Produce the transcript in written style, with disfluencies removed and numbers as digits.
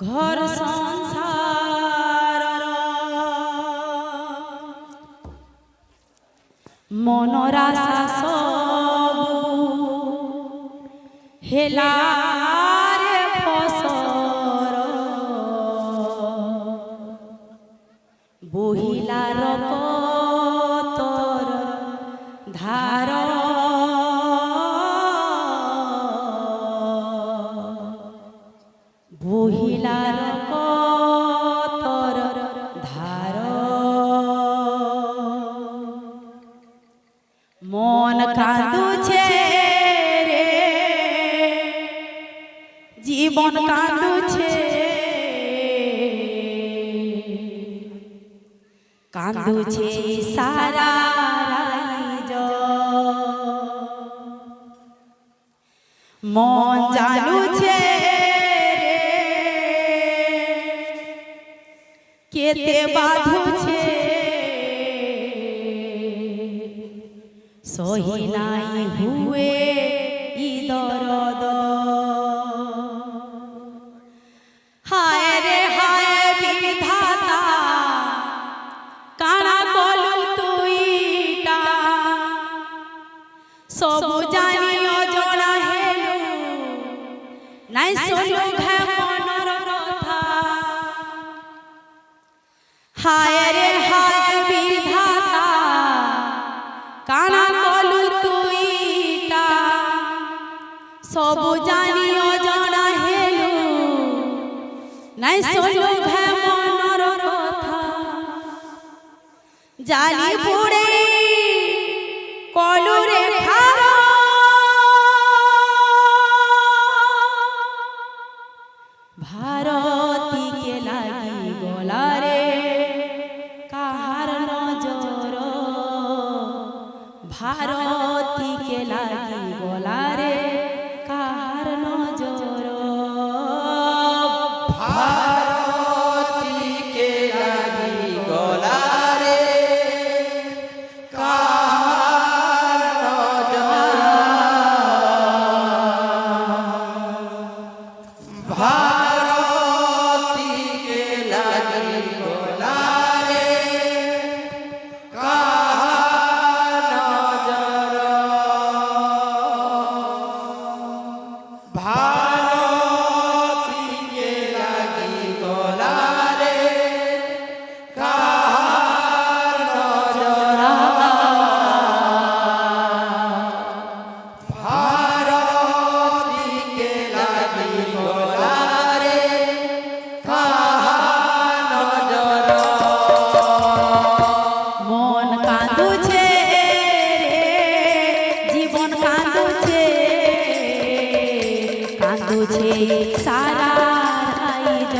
घर संसार मनर आशा सबू हेला रे फसर बहिलार कतर धार बहिलार कतर धार मन कांदुछे रे जीवन कांदुछे कांदुछे सारा राइज मन जानुछे केते बाधुछे सही नाई हुए ई दरद हाय रे हाय विधाता काना कलु तुईटा सबु जानियो जणा हेलु नाई सोलु घे मनर कथा हाय रे हाय विधाता काना कलु तुईटा सबु जानियो जणा हेलु नाई सोलु घे मनर कथा जाली पुड़े कलु रे खार भारती के लागी गला रे काहार नजर भारती के लागी गला रे काहार नजर भारती के लागी गला रे काहार नजर भारती के लागी गला रे काहार नजर भारती के लागी गला रे काहार नजर भारती के लागी गला रे काहार नजर मन कांदुछे रे जीवन कांदुछे कांदुछे सारा राइज